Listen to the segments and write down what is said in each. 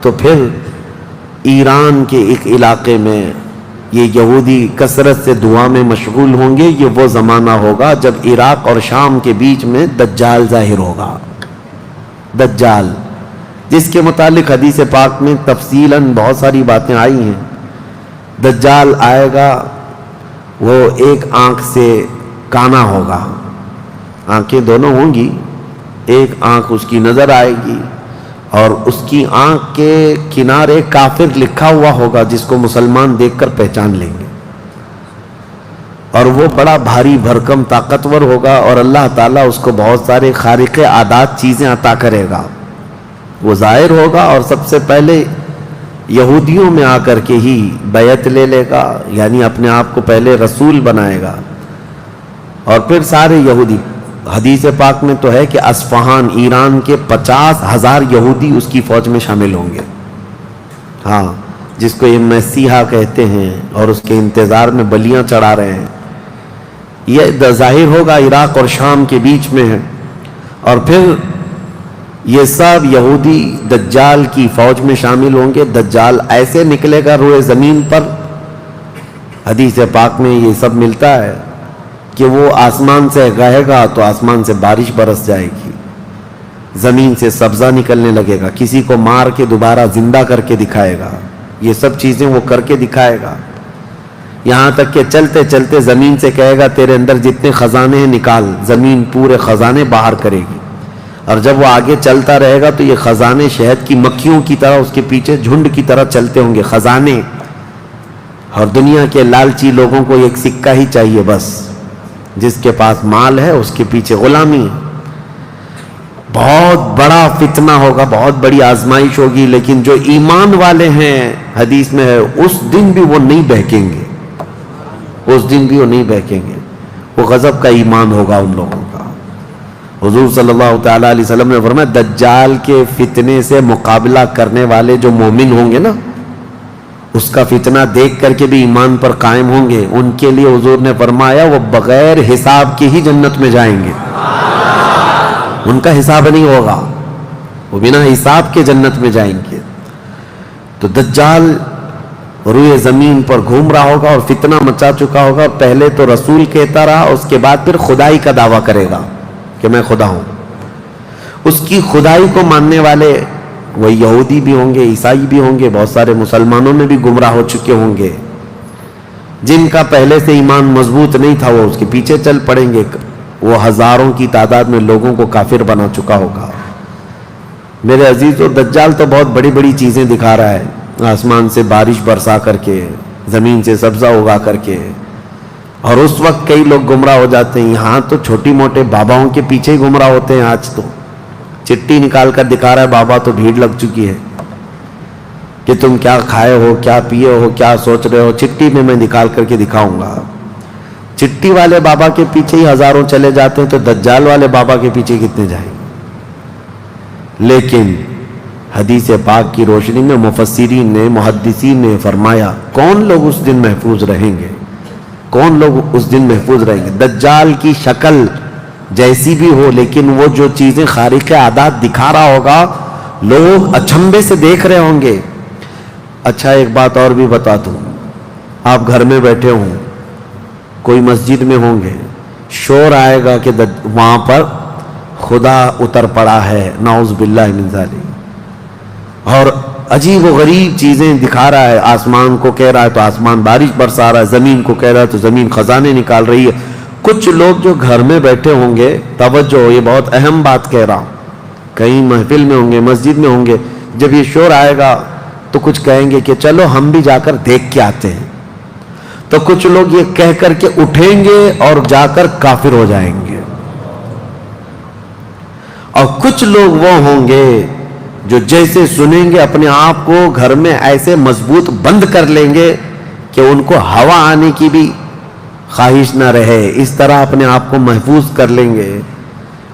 تو پھر ایران کے ایک علاقے میں یہ یہودی کثرت سے دعا میں مشغول ہوں گے. یہ وہ زمانہ ہوگا جب عراق اور شام کے بیچ میں دجال ظاہر ہوگا. دجال جس کے متعلق حدیث پاک میں تفصیلاً بہت ساری باتیں آئی ہیں. دجال آئے گا، وہ ایک آنکھ سے کانا ہوگا، آنکھیں دونوں ہوں گی، ایک آنکھ اس کی نظر آئے گی اور اس کی آنکھ کے کنارے کافر لکھا ہوا ہوگا جس کو مسلمان دیکھ کر پہچان لیں گے. اور وہ بڑا بھاری بھرکم طاقتور ہوگا اور اللہ تعالیٰ اس کو بہت سارے خارق عادات چیزیں عطا کرے گا. وہ ظاہر ہوگا اور سب سے پہلے یہودیوں میں آ کر کے ہی بیعت لے لے گا، یعنی اپنے آپ کو پہلے رسول بنائے گا. اور پھر سارے یہودی، حدیث پاک میں تو ہے کہ اصفہان ایران کے 50,000 یہودی اس کی فوج میں شامل ہوں گے. ہاں، جس کو یہ مسیحا کہتے ہیں اور اس کے انتظار میں بلیاں چڑھا رہے ہیں. یہ ظاہر ہوگا عراق اور شام کے بیچ میں ہے. اور پھر یہ سب یہودی دجال کی فوج میں شامل ہوں گے. دجال ایسے نکلے گا روئے زمین پر، حدیث پاک میں یہ سب ملتا ہے کہ وہ آسمان سے گاہے گا تو آسمان سے بارش برس جائے گی، زمین سے سبزہ نکلنے لگے گا، کسی کو مار کے دوبارہ زندہ کر کے دکھائے گا. یہ سب چیزیں وہ کر کے دکھائے گا. یہاں تک کہ چلتے چلتے زمین سے کہے گا تیرے اندر جتنے خزانے ہیں نکال. زمین پورے خزانے باہر کرے گی. اور جب وہ آگے چلتا رہے گا تو یہ خزانے شہد کی مکھیوں کی طرح اس کے پیچھے جھنڈ کی طرح چلتے ہوں گے خزانے. اور دنیا کے لالچی لوگوں کو ایک سکہ ہی چاہیے بس، جس کے پاس مال ہے اس کے پیچھے غلامی. بہت بڑا فتنہ ہوگا، بہت بڑی آزمائش ہوگی. لیکن جو ایمان والے ہیں، حدیث میں ہے، اس دن بھی وہ نہیں بہکیں گے. اس دن بھی وہ نہیں بہکیں گے. وہ غضب کا ایمان ہوگا ان لوگوں کا. حضور صلی اللہ تعالیٰ علیہ وسلم نے فرمایا دجال کے فتنے سے مقابلہ کرنے والے جو مومن ہوں گے نا، اس کا فتنہ دیکھ کر کے بھی ایمان پر قائم ہوں گے، ان کے لیے حضور نے فرمایا وہ بغیر حساب کے ہی جنت میں جائیں گے. ان کا حساب نہیں ہوگا، وہ بنا حساب کے جنت میں جائیں گے. تو دجال روئے زمین پر گھوم رہا ہوگا اور فتنہ مچا چکا ہوگا. پہلے تو رسول کہتا رہا، اس کے بعد پھر خدائی کا دعویٰ کرے گا کہ میں خدا ہوں. اس کی خدائی کو ماننے والے وہ یہودی بھی ہوں گے، عیسائی بھی ہوں گے، بہت سارے مسلمانوں میں بھی گمراہ ہو چکے ہوں گے. جن کا پہلے سے ایمان مضبوط نہیں تھا وہ اس کے پیچھے چل پڑیں گے. وہ ہزاروں کی تعداد میں لوگوں کو کافر بنا چکا ہوگا. میرے عزیزو، دجال تو بہت بڑی بڑی چیزیں دکھا رہا ہے، آسمان سے بارش برسا کر کے، زمین سے سبزہ اگا کر کے. اور اس وقت کئی لوگ گمراہ ہو جاتے ہیں. یہاں تو چھوٹی موٹے باباؤں کے پیچھے ہی گمراہ ہوتے ہیں. آج تو چٹی نکال کر دکھا رہا ہے بابا، تو بھیڑ لگ چکی ہے کہ تم کیا کھائے ہو، کیا پیے ہو، کیا سوچ رہے ہو، چٹی میں نکال کر کے دکھاؤں گا. چٹی والے بابا کے پیچھے ہی ہزاروں چلے جاتے ہیں، تو دجال والے بابا کے پیچھے کتنے جائیں گے؟ لیکن حدیث پاک کی روشنی میں مفسرین نے، محدثین نے فرمایا کون لوگ اس دن محفوظ رہیں گے، کون لوگ اس دن محفوظ رہیں گے. دجال کی شکل جیسی بھی ہو، لیکن وہ جو چیزیں خارق عادات دکھا رہا ہوگا لوگ اچنبے سے دیکھ رہے ہوں گے. اچھا، ایک بات اور بھی بتا دوں. آپ گھر میں بیٹھے ہوں، کوئی مسجد میں ہوں گے، شور آئے گا کہ وہاں پر خدا اتر پڑا ہے، نعوذ باللہ من ذالک، اور عجیب و غریب چیزیں دکھا رہا ہے. آسمان کو کہہ رہا ہے تو آسمان بارش برسا رہا ہے، زمین کو کہہ رہا ہے تو زمین خزانے نکال رہی ہے. کچھ لوگ جو گھر میں بیٹھے ہوں گے، توجہ، یہ بہت اہم بات کہہ رہا ہوں، کہیں محفل میں ہوں گے، مسجد میں ہوں گے، جب یہ شور آئے گا تو کچھ کہیں گے کہ چلو ہم بھی جا کر دیکھ کے آتے ہیں. تو کچھ لوگ یہ کہہ کر کے اٹھیں گے اور جا کر کافر ہو جائیں گے. اور کچھ لوگ وہ ہوں گے جو جیسے سنیں گے اپنے آپ کو گھر میں ایسے مضبوط بند کر لیں گے کہ ان کو ہوا آنے کی بھی خواہش نہ رہے، اس طرح اپنے آپ کو محفوظ کر لیں گے.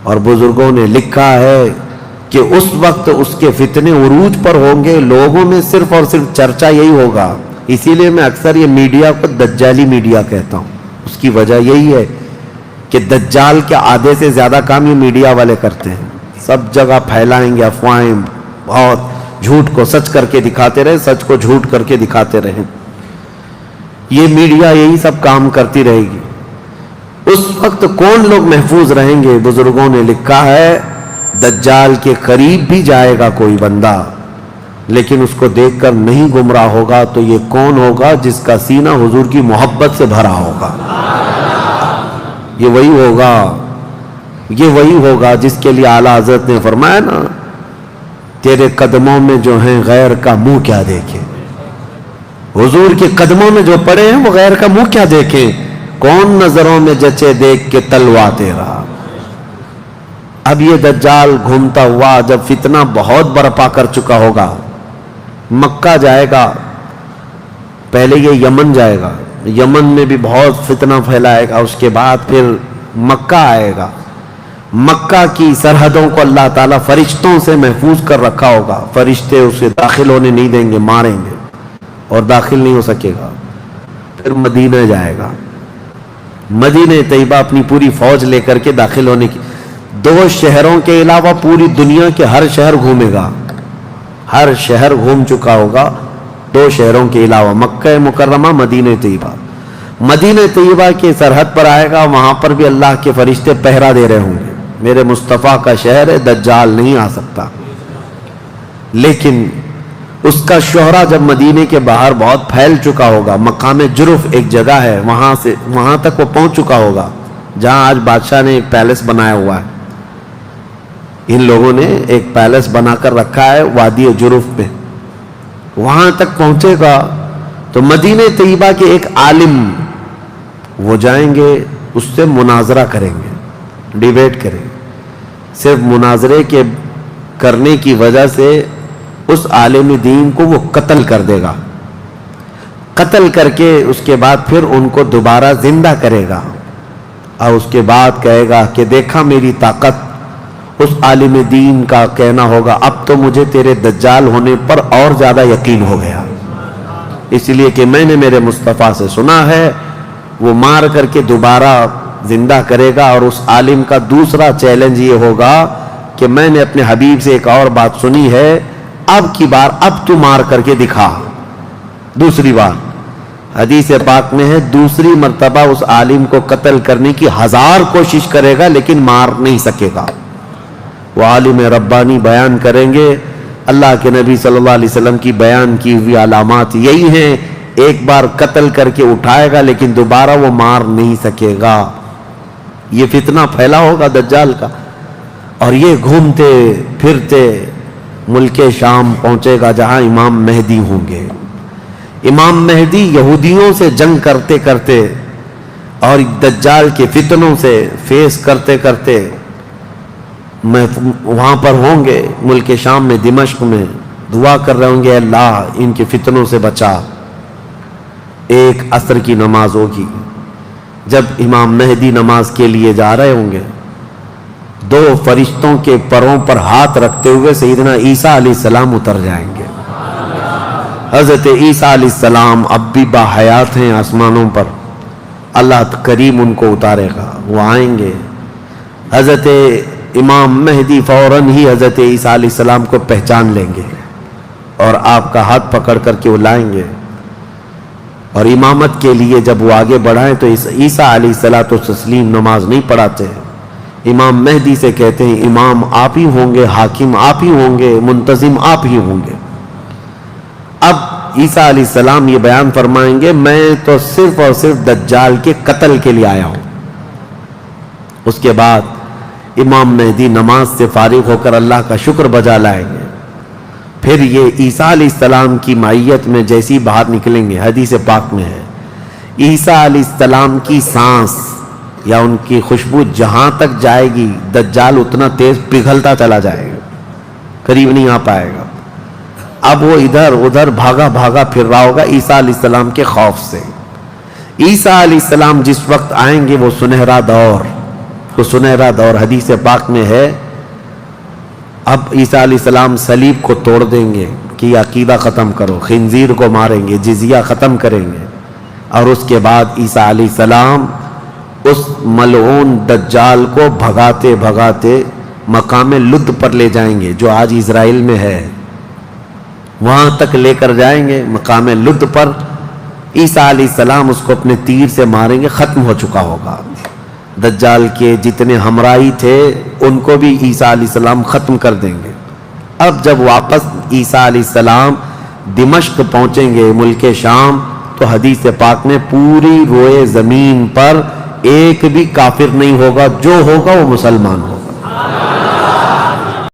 اور بزرگوں نے لکھا ہے کہ اس وقت اس کے فتنے عروج پر ہوں گے، لوگوں میں صرف اور صرف چرچا یہی ہوگا. اسی لیے میں اکثر یہ میڈیا کو دجالی میڈیا کہتا ہوں. اس کی وجہ یہی ہے کہ دجال کے آدھے سے زیادہ کام یہ میڈیا والے کرتے ہیں. سب جگہ پھیلائیں گے افواہیں، بہت جھوٹ کو سچ کر کے دکھاتے رہے، سچ کو جھوٹ کر کے دکھاتے رہے. یہ میڈیا یہی سب کام کرتی رہے گی. اس وقت کون لوگ محفوظ رہیں گے؟ بزرگوں نے لکھا ہے دجال کے قریب بھی جائے گا کوئی بندہ لیکن اس کو دیکھ کر نہیں گمراہ ہوگا تو یہ کون ہوگا؟ جس کا سینہ حضور کی محبت سے بھرا ہوگا. یہ وہی ہوگا جس کے لیے اعلیٰ حضرت نے فرمایا نا، تیرے قدموں میں جو ہیں غیر کا منہ کیا دیکھے. حضور کے قدموں میں جو پڑے ہیں وہ غیر کا منہ کیا دیکھیں. کون نظروں میں جچے دیکھ کے تلوا تیرا. اب یہ دجال گھومتا ہوا جب فتنہ بہت برپا کر چکا ہوگا، مکہ جائے گا، پہلے یہ یمن جائے گا، یمن میں بھی بہت فتنہ پھیلائے گا، اس کے بعد پھر مکہ آئے گا. مکہ کی سرحدوں کو اللہ تعالیٰ فرشتوں سے محفوظ کر رکھا ہوگا. فرشتے اسے داخل ہونے نہیں دیں گے، ماریں گے اور داخل نہیں ہو سکے گا. پھر مدینہ جائے گا، مدینہ طیبہ اپنی پوری فوج لے کر کے داخل ہونے کی. 2 شہروں کے علاوہ پوری دنیا کے ہر شہر گھومے گا، ہر شہر گھوم چکا ہوگا 2 شہروں کے علاوہ، مکہ مکرمہ، مدینہ طیبہ. مدینہ طیبہ کے سرحد پر آئے گا، وہاں پر بھی اللہ کے فرشتے پہرا دے رہے ہوں گے. میرے مصطفیٰ کا شہر ہے، دجال نہیں آ سکتا. لیکن اس کا شہرہ جب مدینے کے باہر بہت پھیل چکا ہوگا، مقام جرف ایک جگہ ہے، وہاں تک وہ پہنچ چکا ہوگا جہاں آج بادشاہ نے ایک پیلس بنایا ہوا ہے. ان لوگوں نے ایک پیلس بنا کر رکھا ہے وادی جرف میں. وہاں تک پہنچے گا تو مدینہ طیبہ کے ایک عالم وہ جائیں گے، اس سے مناظرہ کریں گے، ڈیبیٹ کریں گے. صرف مناظرے کے کرنے کی وجہ سے اس عالم دین کو وہ قتل کر دے گا. قتل کر کے اس کے بعد پھر ان کو دوبارہ زندہ کرے گا اور اس کے بعد کہے گا کہ دیکھا میری طاقت. اس عالم دین کا کہنا ہوگا اب تو مجھے تیرے دجال ہونے پر اور زیادہ یقین ہو گیا، اس لیے کہ میں نے میرے مصطفیٰ سے سنا ہے. وہ مار کر کے دوبارہ زندہ کرے گا. اور اس عالم کا دوسرا چیلنج یہ ہوگا کہ میں نے اپنے حبیب سے ایک اور بات سنی ہے، اب کی بار اب تو مار کر کے دکھا. دوسری بار حدیث پاک میں ہے دوسری مرتبہ اس عالم کو قتل کرنے کی 1000 کوشش کرے گا لیکن مار نہیں سکے گا. وہ عالم ربانی بیان کریں گے اللہ کے نبی صلی اللہ علیہ وسلم کی بیان کی ہوئی علامات یہی ہیں. ایک بار قتل کر کے اٹھائے گا لیکن دوبارہ وہ مار نہیں سکے گا. یہ فتنہ پھیلا ہوگا دجال کا. اور یہ گھومتے پھرتے ملک شام پہنچے گا جہاں امام مہدی ہوں گے. امام مہدی یہودیوں سے جنگ کرتے کرتے اور دجال کے فتنوں سے فیس کرتے کرتے وہاں پر ہوں گے ملک شام میں، دمشق میں. دعا کر رہے ہوں گے اللہ ان کے فتنوں سے بچا. ایک عصر کی نماز ہوگی، جب امام مہدی نماز کے لیے جا رہے ہوں گے 2 فرشتوں کے پروں پر ہاتھ رکھتے ہوئے سیدنا عیسیٰ علیہ السلام اتر جائیں گے. حضرت عیسیٰ علیہ السلام اب بھی باحیات ہیں آسمانوں پر، اللہ کریم ان کو اتارے گا. وہ آئیں گے، حضرت امام مہدی فوراً ہی حضرت عیسیٰ علیہ السلام کو پہچان لیں گے اور آپ کا ہاتھ پکڑ کر کے وہ لائیں گے. اور امامت کے لیے جب وہ آگے بڑھائیں تو عیسیٰ علیہ السلام نماز نہیں پڑھاتے. امام مہدی سے کہتے ہیں امام آپ ہی ہوں گے، حاکم آپ ہی ہوں گے، منتظم آپ ہی ہوں گے. اب عیسیٰ علیہ السلام یہ بیان فرمائیں گے میں تو صرف اور صرف دجال کے قتل کے لیے آیا ہوں. اس کے بعد امام مہدی نماز سے فارغ ہو کر اللہ کا شکر بجا لائیں گے. پھر یہ عیسیٰ علیہ السلام کی معیت میں جیسی باہر نکلیں گے، حدیث پاک میں ہے عیسیٰ علیہ السلام کی سانس یا ان کی خوشبو جہاں تک جائے گی دجال اتنا تیز پگھلتا چلا جائے گا، قریب نہیں آ پائے گا. اب وہ ادھر ادھر بھاگا بھاگا پھر رہا ہوگا عیسیٰ علیہ السلام کے خوف سے. عیسیٰ علیہ السلام جس وقت آئیں گے وہ سنہرا دور حدیث پاک میں ہے. اب عیسیٰ علیہ السلام صلیب کو توڑ دیں گے کہ یہ عقیدہ ختم کرو، خنزیر کو ماریں گے، جزیہ ختم کریں گے. اور اس کے بعد عیسیٰ علیہ السلام اس ملعون دجال کو بھگاتے بھگاتے مقام لد پر لے جائیں گے جو آج اسرائیل میں ہے. وہاں تک لے کر جائیں گے مقام لد پر، عیسیٰ علیہ السلام اس کو اپنے تیر سے ماریں گے، ختم ہو چکا ہوگا۔ دجال کے جتنے ہمراہی تھے ان کو بھی عیسیٰ علیہ السلام ختم کر دیں گے۔ اب جب واپس عیسیٰ علیہ السلام دمشق پہنچیں گے، ملک شام، تو حدیث پاک میں پوری روئے زمین پر ایک بھی کافر نہیں ہوگا، جو ہوگا وہ مسلمان ہوگا۔